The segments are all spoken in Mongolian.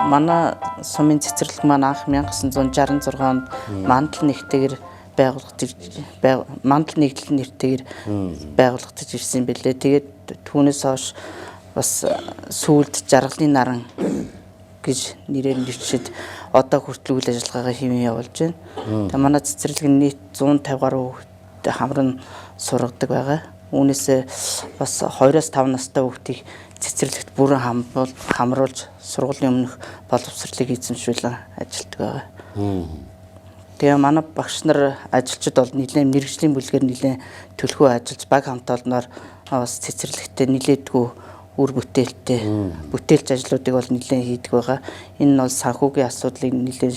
Манай сумын цэцэрлэг маань анх 1966 онд мандал нэгтэйгээр мандал нэгдэл нэртэйгээр байгуулагдаж ирсэн бэлээ. Тэгээд түүнээс хойш бас сүүлд жаргалын наран гэж нэрээр нэрчээд одоо хүртэл үйл ажиллагаагаа хийвэн явуулж байна. Тэгээд манай цэцэрлэг нийт 150 гаруй хүүхэд хамран сургадаг байгаа. Үүнээсээ бас 2-5 настай хүүхдийг цэцэрлэгт бүрэн хамруулж сургуулийн өмнөх боловсролыг эзэмшүүлэн ажилладаг байгаа. Тэгээ манай багш нар ажилчид бол нэлээд мэргэжлийн бүлгээр нэлээд төлхөө ажиллаж баг хамт олноор бас цэцэрлэгтээ нэлээдгүй үр бүтээлтэй бүтээлч ажлуудыг бол нэлээд хийдэг байгаа. Энэ нь бол санхүүгийн асуудлыг нэлээд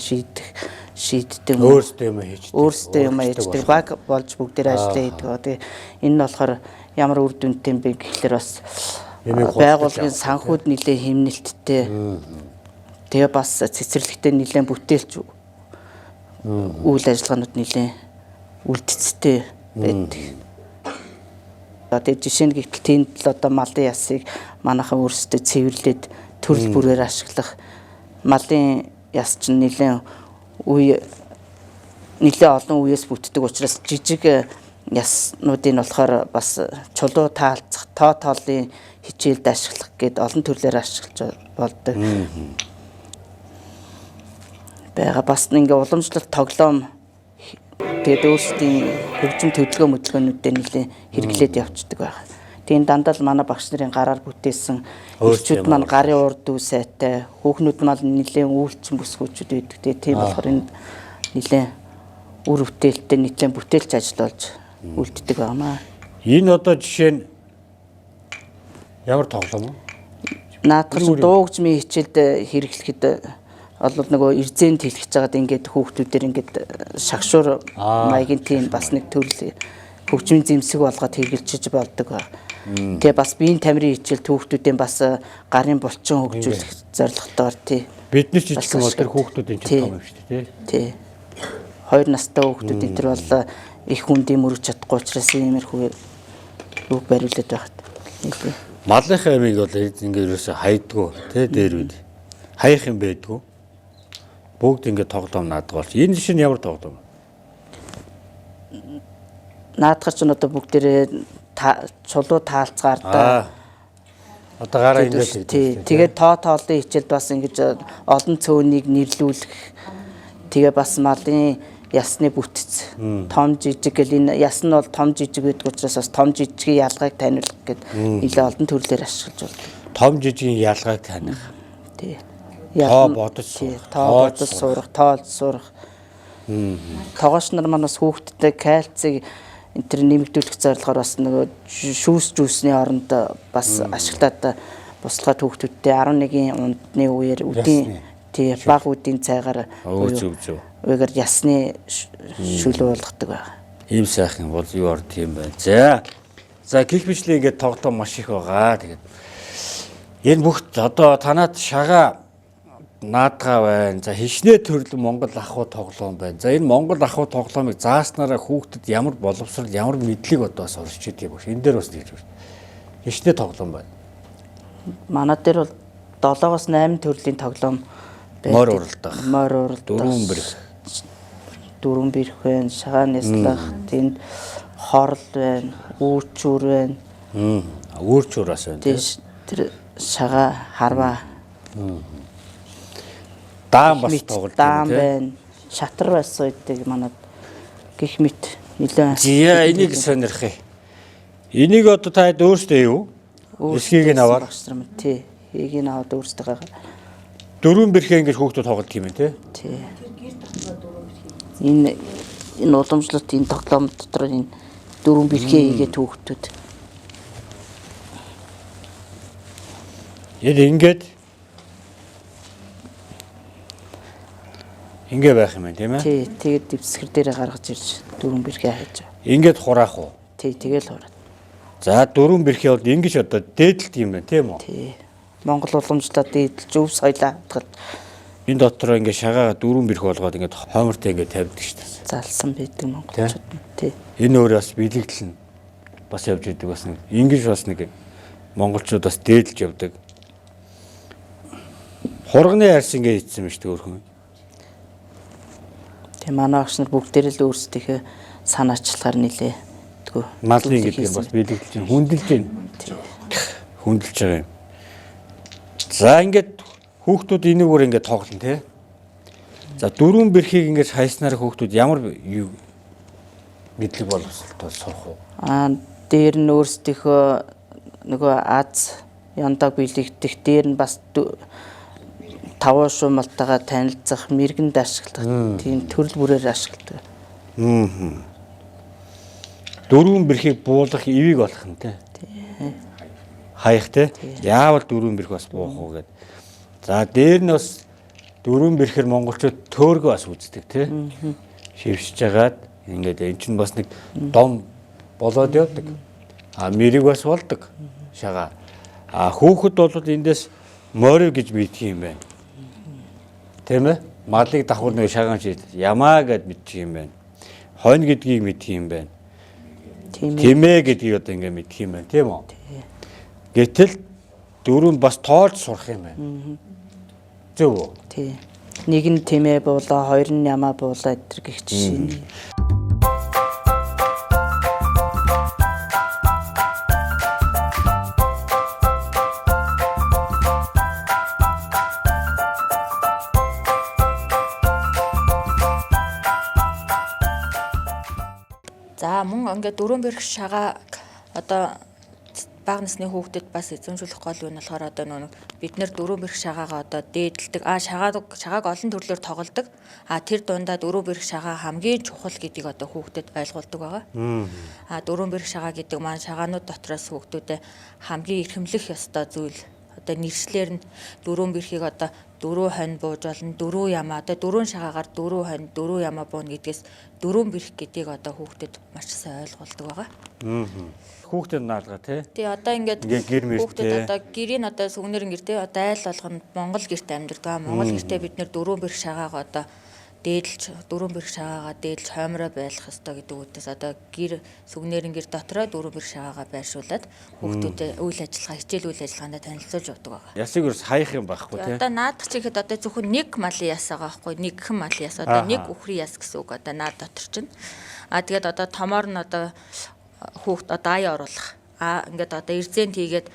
шийддэг. Өөрсдөө юм хийдэг. Баг болж бүгдээр ажиллаа хийдэг. Тэгээ энэ нь болохоор ямар үр дүнтэй юм бэ гэхлээр бас байгууллагын санхүүд нэлээд хэмнэлттэй. Тэгээ бас цэцэрлэгтээ нэлээд бүтээлч үйл ажиллагаанууд нэлээд үлдэцтэй байдаг. Одоо жишээ нь гэвэл тэнд л одоо малын ясыг манайхан өөрсдөө цэвэрлээд төрөл бүрээр ашиглах малын яс чинь нэлээд олон үеэс бүтдэг учраас жижиг яснуудын болохоор бас чулуу таалцах, тоолын хичээлд ашиглах гээд олон төрлөөр ашиглаж болдог. Бага бас ингээ уламжлалт тоглоом тэгээд өөрсдийн хөгжим төлөвлөгөөнүүдтэй нэлээд хэрэглээд явцдаг байгаа. Тэгээд дандаа л манай багш нарын гараар бүтээсэн ирчүүд маань гарын урд дүү сайтай, хүүхнүүд маань нэлээд үйлчин бүсгүүчүүд байдаг. Тэгээд тийм болохоор энэ нэлээд үр бүтээлтэй нэлээд бүтээлч ажил болж үлддэг байна. Энэ одоо жишээ нь ямар тоглоом вэ? Наадах дуу хөгжмийн хичээлд хэрэглэхэд олвол нөгөө эрзэнд хэлчихэж байгаад ингээд хүүхдүүдээр ингээд шагшуур маягийн тийм бас нэг төрөл хөгжмийн зэмсэг болгоод хэрэгжилж болдог ба. Тэгээ бас биеийн тамирын хичээл хүүхдүүдийн бас гарын булчин хөгжүүлэх зорилготойгоор тий. Бид нар ч жижиг бол тэр хүүхдүүдийн ч том юм шүү дээ тий. 2 настай хүүхдүүд энэ төр бол их хүндийн мөрөж чадахгүй учраас иймэрхүү үг бариулаад байгаад. Малынхаа амийг бол ингээд ерөөсө хайдгүй тий дээр үед. Хаях юм байдгүй. Бүгд ингээд тоглоом наадаг болж. Энэ жишээ нь ямар тоглоом? Наадах ч одоо бүгдээрээ чулуу таалцгаардаа. Одоо гараа ингээд тэгээд тоолын хичээлд бас ингэж олон цөөнийг нэрлүүлэх. Тэгээ бас малын ясны бүтц том жижиг гэл энэ яс нь бол том жижиг гэдэг учраас бас том жижигийн ялгааг таниулах гэдэг нэлээд олон төрлөөр ашиглаж байна. Том жижигийн ялгааг таних. Тий. Тоо бодож сурах, тоолж сурах. Тогооч нар манаас хүүхдтэй кальцийг энэ төр нэмэгдүүлэх зорилгоор бас нөгөө шүүсний оронд бас ашиглаад буслаад хүүхдүүдтэй 11-ийн ундны үеэр үдийн тий баг үдийн цайгаар үегээр ясны шүлүү болгодог байна. Ийм сайхан бол юу орд юм байна. За гих бичлийн ингээд тоглоом маш их байгаа. Тэгээд энэ бүгд одоо танаад шагаа наадгаа байна. За хичнээн төрөл Монгол ахуй тоглоом байна. За энэ Монгол ахуй тоглоомыг зааснараа хүүхдэд ямар боловсрал, ямар мэдлэг одоо бас орж идэг юм бэ? Энэ дээр бас нэгж байна. Хичнээн тоглоом байна. Манай дээр бол 7-8 төрлийн тоглоом морь уралдах. Дөрвөн бэрх байна, шагаан яслах, тэнд хорл байна, үүрчүүр байна. Үүрчүүр бас байна. Тэр шагаа харваа. Даам бас тоглож байна. Шатар байсан үйдэг манад гих мэт нэлээ. Зя энийг сонирх юм. Энийг одоо та өөрсдөө юу? Эсхийг нь аваад. Тий. Эгийг нь аваад өөрсдөө байгаа. Дөрвөн бэрхээ ингэж хүүхдүүд тоглож юм тий. Тий. Энэ уламжлалт энэ тоглоом дотор энэ дөрвөн бэрхээ хийгээд хүүхдүүд. Ингээд байх юм байна тийм ээ? Тий, тэгээд дэвсгэр дээрээ гаргаж ирж дөрвөн бэрхээ хайж байгаа. Ингээд хураах уу? Тий, тэгэл хураад. За дөрвөн бэрхээ бол ингэж одоо дээдэлт юм байна тийм үү? Тий. Монгол уламжлалт дээдэлж өв соёлоо хатгал. Энэ дотор ингээд шагаа дөрвөн бэрх болгоод ингээд хоймортой ингээд тавьдаг шүү дээ. Залсан байдаг монголчууд. Тий. Энэ өөр бас бэлэгдэл нь бас явж идэг бас нэг ингэж бас нэг монголчууд бас дээдэлж явдаг. Хурганы арьс ингээ хийсэн юм шүү дээ өөрхөн. Тэгээ манай агш нар бүгдээрээ л өөрсдийнхээ санаачлахаар нилээ. Малын гэдэг нь бас биелэгдэж байна. Хүндэлж байна. Хүндэлж байгаа юм. За ингээд хүүхдүүд энийгээр ингээд тоглоно тий. За дөрвөн бэрхийг ингээд хайснаар хүүхдүүд ямар юу мэдлэг боловсролтой сурах уу? Дээр нь өөрсдийнхөө нөгөө аз яндаг биелэгдэх, дээр нь бас таван шумалтайгаа танилцах, мэргэнд ашиглах тийм төрөл бүрээр ашигладаг. Дөрвөн бэрхийг буулгах ивийг болох нь тий. Хаях тий. Яавал дөрвөн бэрх бас буух уу гэд. За дээр нь бас дөрвөн бэрхэр монголчууд төөргөө бас үздэг тий. Шившиж жагаад ингээд эн чинь бас нэг дом болоод явдаг. Мэрэг бас болдог. Шагаа. Хүүхэд бол эндээс морив гэж мэддэг юм байна. Тийм ээ? Малыг давхар нэг шагаан шийд. Ямаа гэд мэддэг юм байна. Хонь гэдгийг мэддэг юм байна. Тимээ гэдгийг одоо ингээд мэддэг юм байна, тийм үү? Гэтэл дөрөв бас тоолж сурах юм байна. Зөв үү? Тий. Нэг нь тимээ буулаа, хоёр нь ямаа буулаа гэдэр гэх жишээ. За мөн ингээд дөрөв бэрх шагааг одоо бага насны хүүхдэд бас эзэмшүүлэх гол юм болохоор одоо нэг бид нэр дөрөв бэрх шагаагаа одоо дээдэлдэг. Шагааг олон төрлөөр тоглодог. Тэр дундаа дөрөв бэрх шагаа хамгийн чухал гэдгийг одоо хүүхдэд ойлгуулдаг байгаа. Дөрөв бэрх шагаа гэдэг маань шагаанууд дотроос хүүхдүүдэд хамгийн эрхэмлэх ёстой зүйл. Одоо нэршлэр нь дөрөв бэрхийг одоо дөрөв хонь бууж болно, дөрөв ямаа, одоо дөрөв шагаагаар дөрөв хонь, дөрөв ямаа бууна гэдгээс дөрөв бэрх гэдгийг одоо хүүхдэд маш сайн ойлгуулдаг байгаа. Хүүхдэд наалгаа тий. Тий одоо ингээд хүүхдэд одоо гэрийн одоо сүгнэр ингэр тий одоо айл болгоно Монгол гэрт амьдардаг. Монгол гэртээ бид нэр дөрөв бэрх шагаагаа одоо дээдлж дөрөв бэрх шагаагаа дээдлж хоймроо байлгах ёстой гэдэг үгээс одоо гэр сүгнэрийн гэр дотроо дөрөв бэрх шагаагаа байршуулад хүүхдүүдэд үйл ажиллагаа, хичээл үйл ажиллагаанд танилцуулж явдаг байгаа. Ясыг ерөөс хаях юм байхгүй тий. Одоо наадах чихэд одоо зөвхөн нэг малын яс байгаа байхгүй, нэгхэн малын яс одоо нэг үхрийн яс гэсэн үг одоо наад дотор чинь. Тэгээд одоо томоор нь одоо хүүхд одоо ая оруулах. Ингээд одоо эрзэнд хийгээд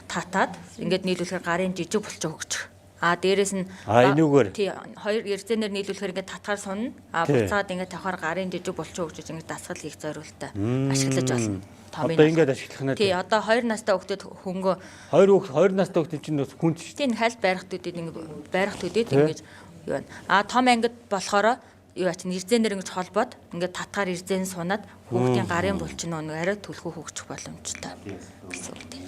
татаад ингээд нийлүүлэхээр гарын жижиг булчаа хөгжих. Дээрээс нь энүүгээр тий хоёр эрзэнээр нийлүүлэхээр ингээд татгаар сунна. Буцаад ингээд тавхаар гарын жижиг булчаа хөгжиж ингээд дасгал хийх зорилттой ашиглаж болно. Одоо ингээд ашиглах нь тий одоо 2 настай хүүхдэд хөнгөө 2 настай хүүхдэд чинь бас хүн ч тийм хальт байрах төдөд ингээд юу байна. Том ангид болохоор юу ач эрзэнээр ингэж холбоод ингээд татгаар эрзэн сунаад хүүхдийн гарын булчин нэг арай түлхүү хөгжих боломжтой гэсэн үг тийм.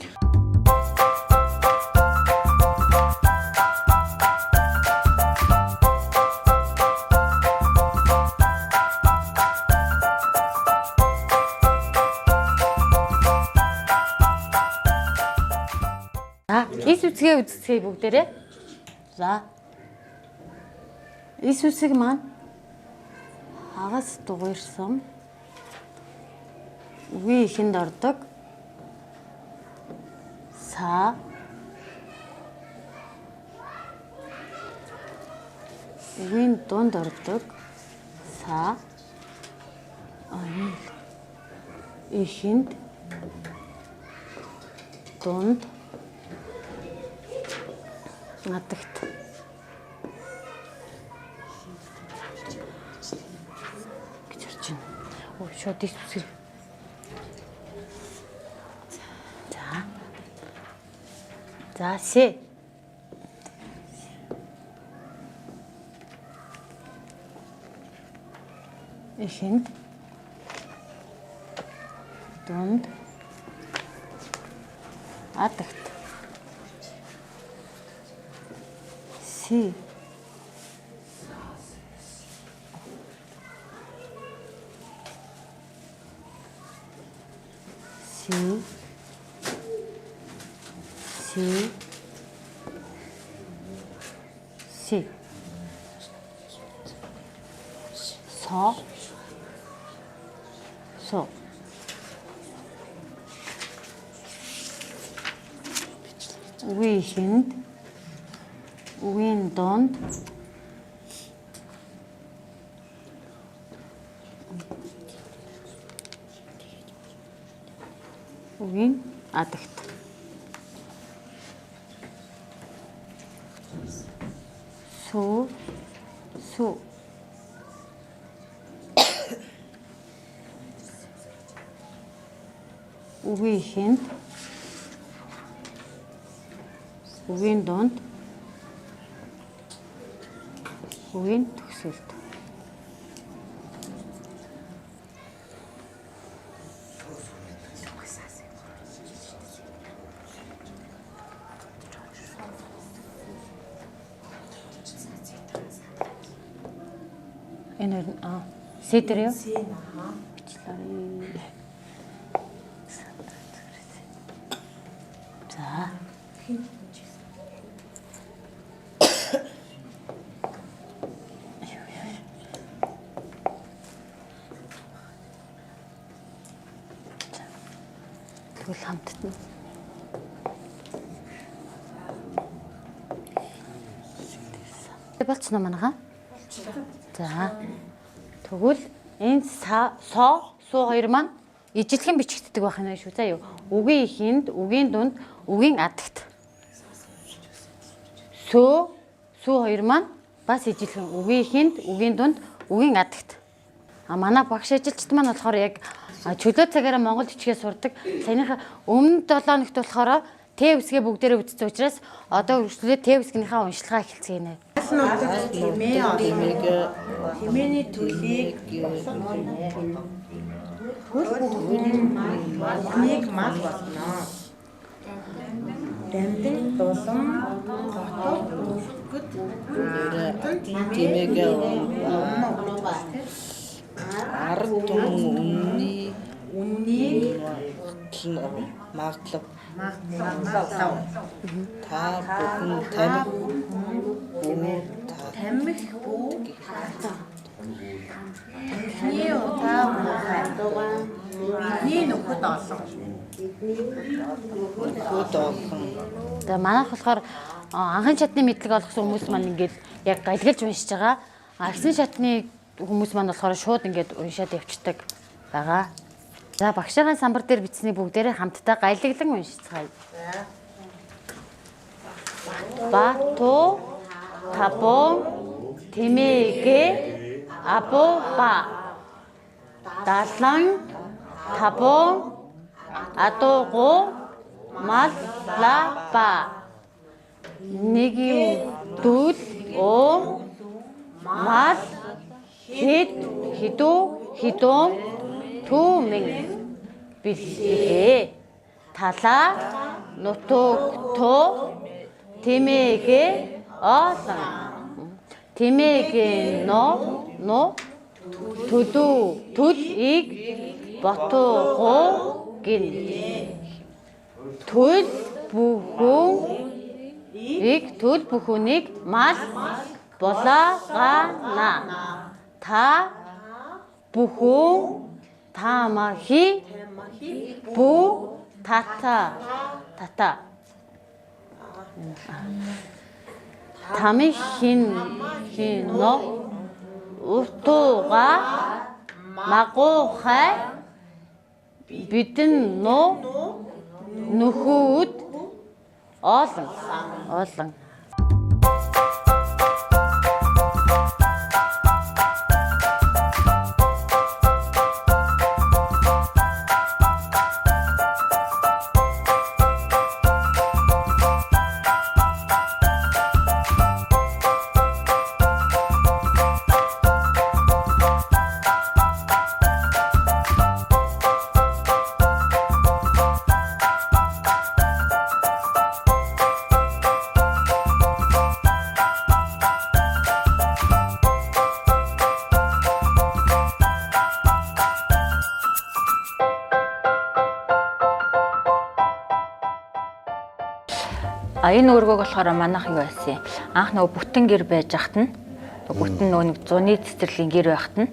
Ис үсгээ үзцгээе бүгдээрээ. За. Ис үсэг маань хагас дугуйрсан. Үгүй ихэнд ордог. Са. Үгийн дунд ордог. Са. Ихэнд дунд надагт гэж орж байна. Шууд их үсгэр. За си. Ихэнд дунд надагт си. So. Үгүй ихэнд үгийн дунд үгийн адагт сүү үгийн ихэнд үгийн дунд үгийн төгсөлт энэ сэтэр юу? За. Тэгвэл хамтдаа. Болцсон уу манайхаа? За. Тэгвэл энэ суу хоёр маань ижилхэн бичигддэг байх нь шүү. За юу. Үгийн ихэнд, үгийн дунд, үгийн адагт. Сүү хоёр маань бас ижилхэн. Үгийн ихэнд, үгийн дунд, үгийн адагт. Манай багш ажилчид маань болохоор яг чөлөө цагаараа Монгол бичгээ сурдаг. Саяныхаа өмнө 7 хоногт болохоор Т үсгээ бүгдээрээ үзсэн учраас одоо үргэлжлүүлээ Т үсгийнхаа уншилгаа эхэлцгээе. Хэмээний төлийг нэг мал болно. Дамдын дулам готов бүлгэд тиймээгээ ард үннийг магадлав. Та бүхэн тамхи бүү Эхний удаа хайлтгаа бидний нөхөд олон. Тэгээ манайх болохоор анхны шатны мэдлэг олгосон хүмүүс маань ингээд яг галгалж уншиж байгаа. Агсан шатны хүмүүс маань болохоор шууд ингээд уншаад явцдаг байгаа. За багшийн самбар дээр бичсэний бүгдээрээ хамтдаа гайлаглан уншицгаая. Бату табон тэмээгээ абоба далан табон адого маллаба нэгийн дүүл оо мал хидүүн түүмэн бэлээ талаа нутогтоо тэмээгээ олон тэмээгээ но төлийг ботгоо гин төл бүхнийг мал болаагана та бүхэн тамахи бу тата тамихино утуга магохай бидэн нөхөд олон энэ өргөөг болохоор манайх юу байсан юм. Анх нөгөө бүтэн гэр байж хахт нь бүтэн нөгөө зуны цэцэрлэгийн гэр байхт нь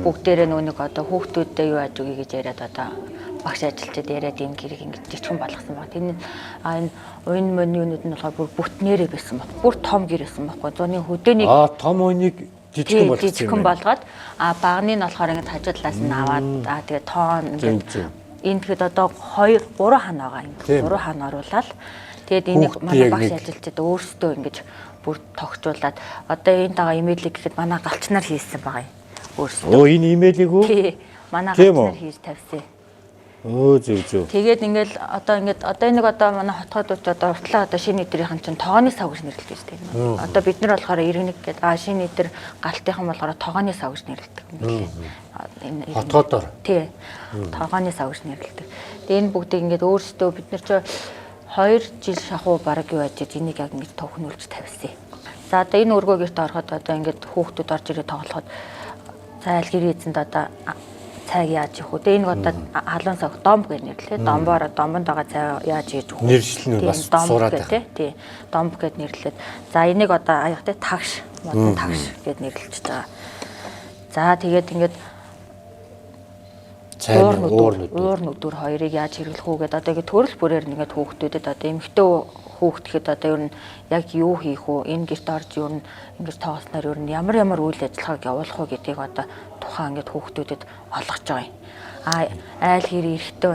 бүгдээрээ нөгөө одоо хүүхдүүдтэй юу ааж өгье гэж яриад одоо багш ажилчид яриад энэ гэрийг ингэж жижигхэн болгосон баг. Энэ энэ уян мөнүүд нь болохоор бүр бүтнээрээ байсан баг. Бүр том гэр байсан баггүй. Зуны хөдөөнийг том уйныг жижигхэн болгосон. Жижигхэн болгоод багны нь болохоор ингэж хажуудлаас нь аваад тэгээ тоон ингэж энэ тэгэхэд одоо 2 3 хан байгаа юм. 3 хан оруулаад тэгээд энийг манай багш ажилчид өөрсдөө ингэж бүр тогтжуулаад одоо энэ дагаа имэйлийг гэхэд манай галчнаар хийсэн байгаа юм. Өөрсдөө. Энэ имэйлийг үү? Тий. Манай галчнаар хийж тавьсан. Зөв. Тэгээд ингээл одоо энийг манай хотгодууд одоо уртлаа одоо шинэ нэтрийнхэн чинь тоогоны сав гэж нэрлэдэг шүү дээ. Одоо бид нар болохоор иргэнэг гэдэг шинэ нэтэр галтынхан болохоор тоогоны сав гэж нэрлэдэг юм лээ. Хотгодоор. Тий. Тоогоны сав гэж нэрлэдэг. Тэгээд энэ бүгдийг ингээд өөрсдөө бид нар ч 2 жил шахуу бараг юу яаж энийг яг ингэж төвхнүүлж тавьсан. За одоо энэ өргөө гэрт ороход одоо ингээд хүүхдүүд орж ирээ тоглоход зайл гэр эзэнд одоо цайг яаж явах вэ? Энэ одоо халуун цаг домб гэж нэрлэдэг. Домбоор домбонд байгаа цай яаж хийж өгөх вэ? Нэршлэн бас сураад байна. Тий. Домб гэж нэрлэдэг. За энийг одоо аягатай тагш, модон тагш гэж нэрлэж байгаа. За тэгээд ингээд уур нүдүр хоёрыг яаж хэрэглэх үү гэдэг одоо ингээд төрөл бүрээр ингээд хүүхдүүдэд одоо эмэгтэй хүүхдгэд одоо ер нь яг юу хийх үү? Энэ гэрт орж ер нь ингээд тоглосноор ер нь ямар үйл ажиллагааг явуулах уу гэдгийг одоо тухайн ингээд хүүхдүүдэд олгож байгаа юм. Айл хэр эрэгтэй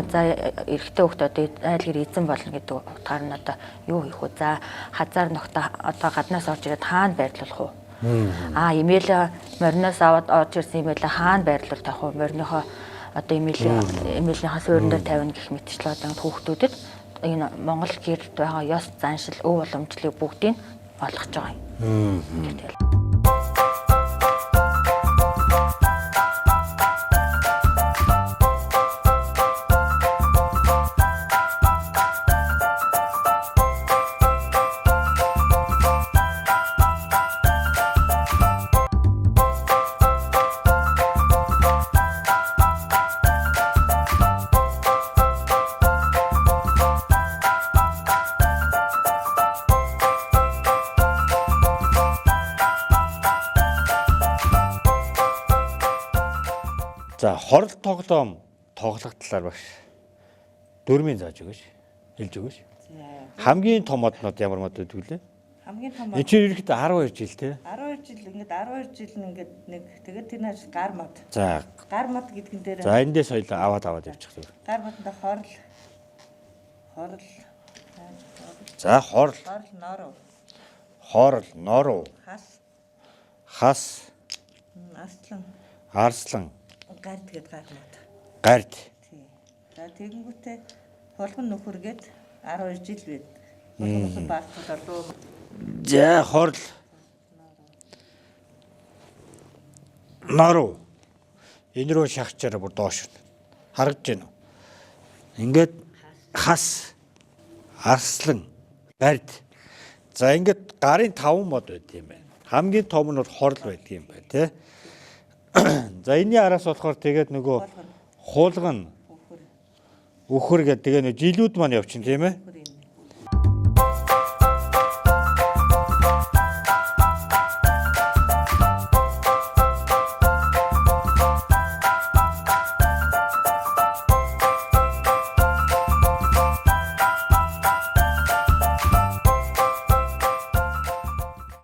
хүүхд одоо айл хэр эзэн болно гэдэг утгаар нь одоо юу хийх вэ? За хазаар ногтой одоо гаднаас орж ирээд хаана байрлуулах уу? Имэйл мориноос аваад орж ирсэн имэйл хаана байрлуул тавих уу? Мориныхоо одоо имэйлийнхаа суурин дээр тавина гэх мэтчлээ одоо хүүхдүүдэд энэ Монгол гэрд байгаа ёс заншил өв боломжлыг бүгдийг олгож байгаа юм. За хорол тоглоом тоглох талаар багш дөрмийн зааж өгөөч. Хэлж өгөөч. Хамгийн том моднууд ямар модууд вүлээ? Хамгийн том энэ чинь ерөөхдөө 12 жил те. 12 жил ингээд 12 жил нь ингээд нэг тэгээд тэр нааш гар мод. За гар мод гэдгэн дээр. За эндээс соёл аваад явчих зүг. Гар модонд хорол. За хорол. Норов. Норов. Хас. Арслан. Гард гээд гар мод. Гард. Тий. За тэгэнгүүтээ холгон нөхөр гээд 12 жил байд. Холгон баатар руу. За хорол. Норов. Энэ рүү шахачаараа бүр доош. Харагдж байна уу? Ингээд хас. Арслан. Гард. За ингээд гарын 5 мод байт юм байна. Хамгийн том нь хорол байдаг юм байна тий. За энэний араас болохоор тэгээд нөгөө хуулган өхөр гэдэг тэгээ нэг жилүүд маань явчихна тийм ээ.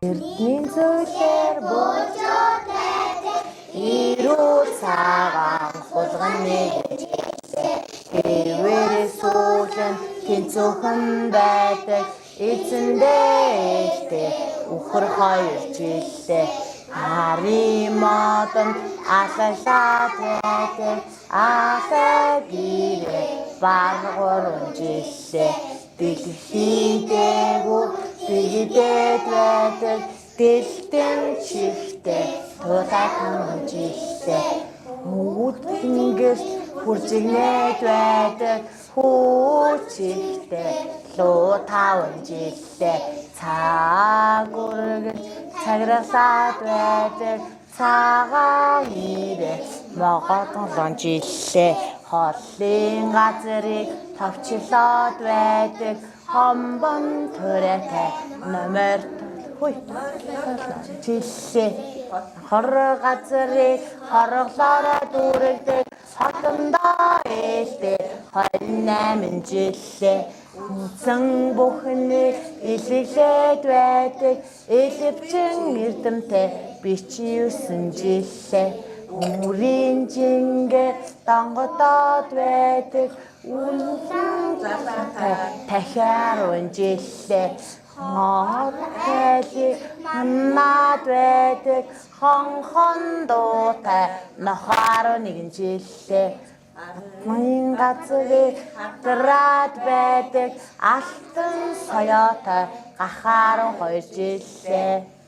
Эрдмийн зүйлээр болжод байдаг ирүү цагаан хулган нэгжтэй хэвээрээ суулан тэнцүүхэн байдаг эзэндээ үхэр 2 жилдээ хари модон алалаад байдаг ахаа гэрээ баг 3 жилдээ дэлхийдээгүй бигдээд байдаг дэлтэн чихтэй тулахан жилдээ мүүдингээс хурцигнээд байдаг хүүчихтэй луу 5 жилдээ цаг үргэж цаграсаад байдаг цагаан ирээ моготон жилдээ холын газрыг товчлоод байдаг хомбон төрөтэй номер жилээ хор газрыг хорглоороо дүүрэгдэг Хотондоо ээлтэй 28 жилээ үнсэн бүхний илэлээд байдаг элэвчин эрдэмтэй би чи 9 жилээ Өмөрийн жингээ донгодоод байдаг үнэн залаатай дахиад унжилээ Мод хэлий ханаад байдаг хонхон дуутай нохоор 1 жилээ Мөн газрыг хатраад байдаг алтан соёотой гахаар 2 жилээ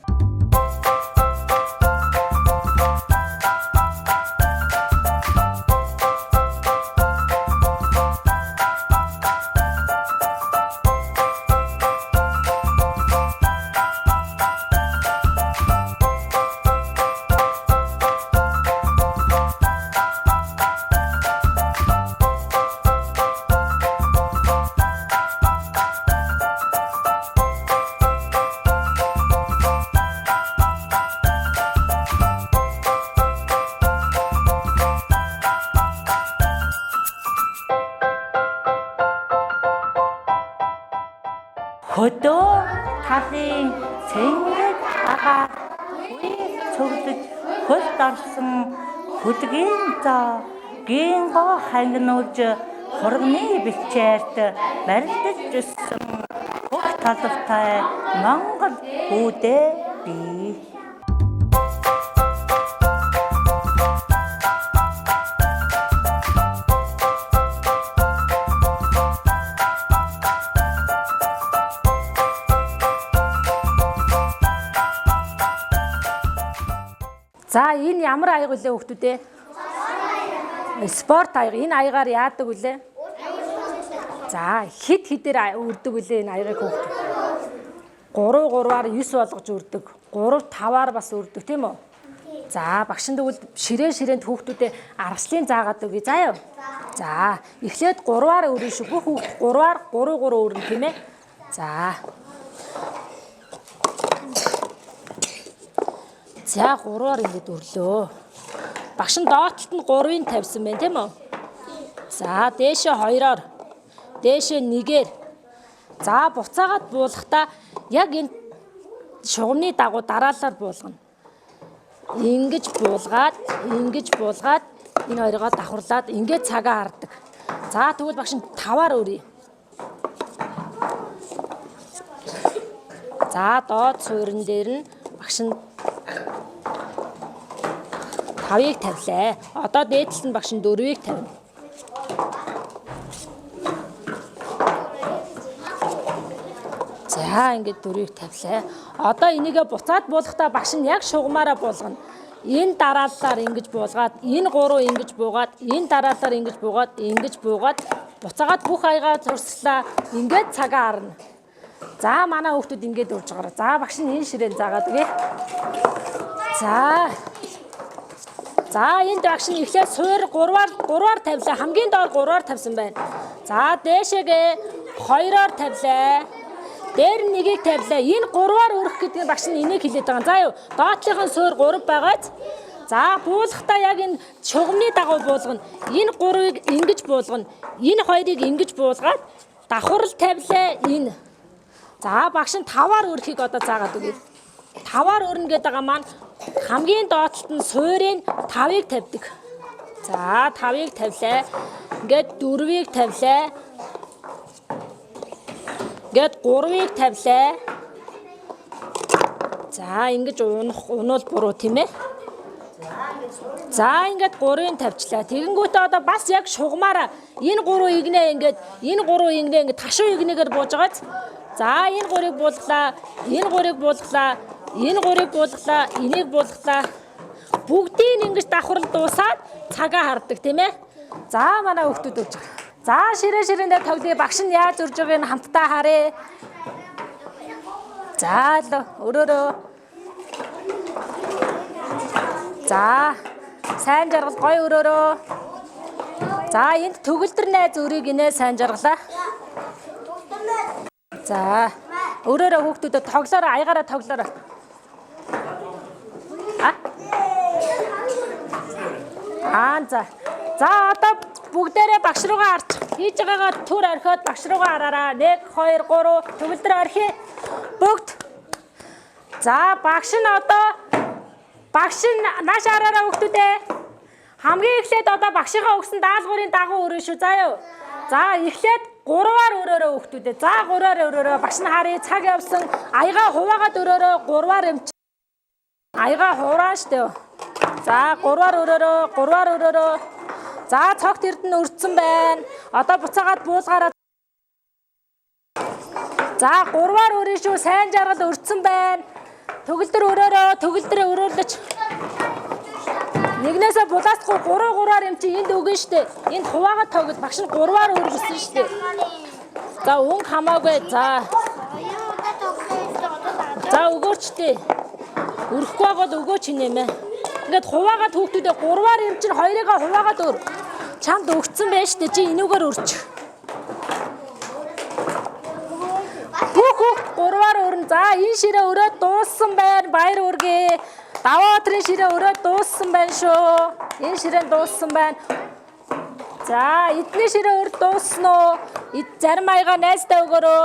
Хөдөө талын цэнгэг агаар үе цогдож хөлд орсон хөдгийн зоо гинго хангинуулж хурганы бичээрт барилдаж өссөн бүх талбартай Монгол хүүдээ би За энэ ямар аяг үлээ хүүхдүүд ээ? Спорт аяг. Энэ аягаар яадаг үлээ? За хид хидээр үрдэг үлээ энэ аягийг хүүхдүүд. 3-3-аар 9 болгож үрдэг. 3-5-аар бас үрдэг тийм үү? За багш нь тэгвэл ширээнд хүүхдүүдэд аргаслын заагаад өгье. За юу? За эхлээд 3-аар өрнө шүү. Бүх хүүхд 3-аар 3-3 өрнө тийм ээ? За. За 3-аар ингэж өрлөө. Багш нь доотлолт нь 3-ыг тавьсан байна тийм үү? За дээшээ 2-оор. Дээшээ 1-ээр. За буцаагаад буулгахдаа яг энэ шугамны дагуу дараалал буулгана. Ингэж буулгаад энэ хоёроо давхарлаад ингэж цагаа хардаг. За тэгвэл багш нь 5-аар өрье. За доод суурин дээр нь багш нь 5-ыг тавилаа. Одоо дээдлэлт нь багш нь 4-ыг тавина. За ингээд 4-ыг тавилаа. Одоо энийгээ буцаад буулгахдаа багш нь яг шугамаараа буулгана. Энэ дарааллаар ингэж буулгаад, энэ 3 ингэж буугаад, энэ дарааллаар ингэж буугаад, буцаагаад бүх аягаа зурслаа. Ингээд цагаа харна. За манай хүүхдүүд ингэж урж байгаа. За багш нь энэ ширээнд заагаад өгье. За энд багш нь эхлээд суур 3-аар тавилаа. Хамгийн доор 3-аар тавьсан байна. За дээшээгээ 2-оор тавилаа. Дээр нь 1-ийг тавилаа. Энэ 3-аар өрөх гэдэг нь багш нь энийг хэлээд байгаа. За юу? Доотлынхын суур 3 байгааз. За буулгахдаа яг энэ шугамны дагуу буулгана. Энэ 3-ыг ингэж буулгана. Энэ 2-ыг ингэж буулгаад давхарл тавилаа. Энэ. За багш нь 5-аар өрөхийг одоо заагаад өгье. 5-аар өрнө гэдэг байгаа маань хамгийн доотлолт нь суурийн 5-ыг тавьдаг. За 5-ыг тавилаа. Ингээд 4-ыг тавилаа. Ингээд 3-ыг тавилаа. За ингэж унуул буруу тийм ээ. За ингээд 3-ыг тавьчлаа. Тэгэнгүүтээ одоо бас яг шугамаараа энэ 3 игнээ ингээд ташуу игнэгээр бууж байгааз. За энэ 3-ыг буулглаа. Энэ 3-ыг буулглаа. Энэ 3-ыг буулглаа. Энийг буулглаа. Бүгдийг ингэж давхрал дуусаад цагаа хардаг тийм ээ. За манай хүүхдүүд урж байгаа. За ширээндээ тоглоё. Багш нь яаж урж байгааг хамтдаа харъя. За л өрөөрөө. За сайн жаргал гоё өрөөрөө. За энд төгөлдөр найз өрийг инээ сайн жаргалаа. За өрөөрөө хүүхдүүдэд тоглоороо аягаараа тоглоороо. За За одоо бүгдээрээ багш руугаа харж хийж байгаагаа түр орхиод багш руугаа хараараа. 1 2 3 төгөлдөр орхи. Бүгд. За багш нь одоо нааш хараараа хүүхдүүдээ. Хамгийн эхлээд одоо багшийнхаа өгсөн даалгаврын дагуу өрөө шүү. Заа юу. За эхлээд 3-аар өрөөрөө хүүхдүүдээ. За 3-аар өрөөрөө багш нь харъя. Цаг явсан. Аяга хуваагаад өрөөрөө 3-аар эмч. Аяга хуураа штэ. За 3-аар өрөөрөө. За цогт эрдэнэ өрцсөн байна. Одоо буцаагаад буулгаараа. За 3-аар өрөө шүү. Сайн жаргал өрцсөн байна. Төгөлдөр өрөөлөж. Нэгнээсээ булаасгүй 3-3-аар юм чи энд өгөн штэ. Энд хуваагаад тоглож багш нь 3-аар өргөсөн штэ. За өнгө хамаагүй. За өгөөчтэй. Өрөхгүй байгаад өгөөч нэмэ. Ингээд хуваагаад хүүхдүүдээ 3-аар юм чинь 2-ыг хуваагаад өр. Чамд өгцөн байж штэ чи энүүгээр өрчих. Бүх хүүхд 3-аар өрн. За энэ ширээ өрөөд дууссан байна. Баяр үргээ. Даваатрын ширээ өрөөд дууссан байна шүү. Энэ ширээ дууссан байна. За эдний ширээ өрөөд дууссан уу? Зарим аяга найздаа өгөөрөө.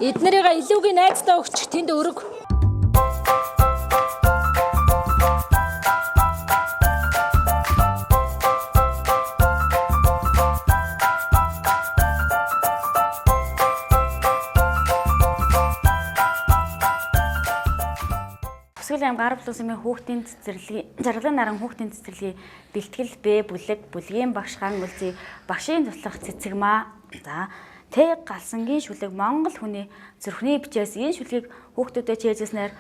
Эднэрийгээ илүүгийн найздаа өгчих тэнд өрөг. Бүсгэл аймаг Гар Булан сумын хүүхдийн цэцэрлэгийн жаргалын наран хүүхдийн цэцэрлэгийн бэлтгэл Б бүлгийн багш хаан үлзий багшийн туслах цэцэг маа. За тэг галсангийн шүлэг Монгол хүний зүрхний бичээс энэ шүлгийг хүүхдүүдэд чийжснээр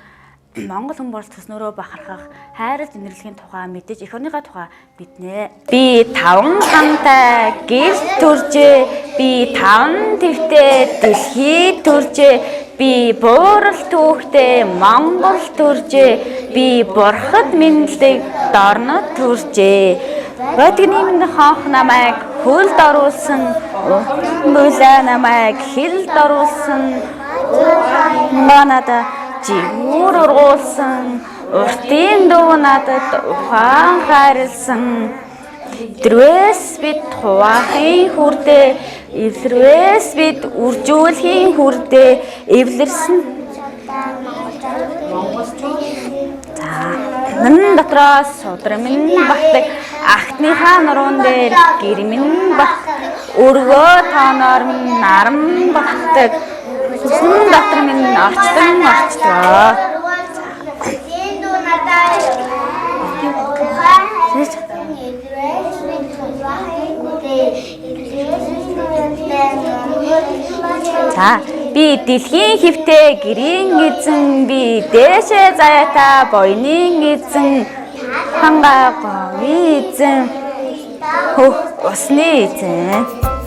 Монгол хүн болж төснөрөө бахархах хайрал үнэрлэгийн тухай мэдээж эх орныхаа тухай биднэ. Би 5 хамтай гэр төржээ. Би 5 твтэй дэлхий төржээ. Би буурал түүхтэй Монгол төржээ. Би бурхад мэндэлдэг дорнод төржээ. Бодгны минь хонх намайг хөлд оруулсан. Мөлөө намайг хилд оруулсан. Манада жигүүр ургуулсан. Уртын дуу надад ухаан хайрлсан. Эвлэрвээс бид хуваахын хүрдээ. Эвлэрвээс бид үржүүлэхийн хүрдээ. Эвлэрсэн. За нэн дотроос судрам минь багтдаг ахтныхаа нуруунд дээр гэр минь бат. Өргөө тооноор минь наран багтдаг. Сүн дотор минь орчдгоо. За би дэлхийн хэвтэй гэрийн эзэн би дээшээ заяата буйнын эзэн хангаа говийн эзэн усны эзэн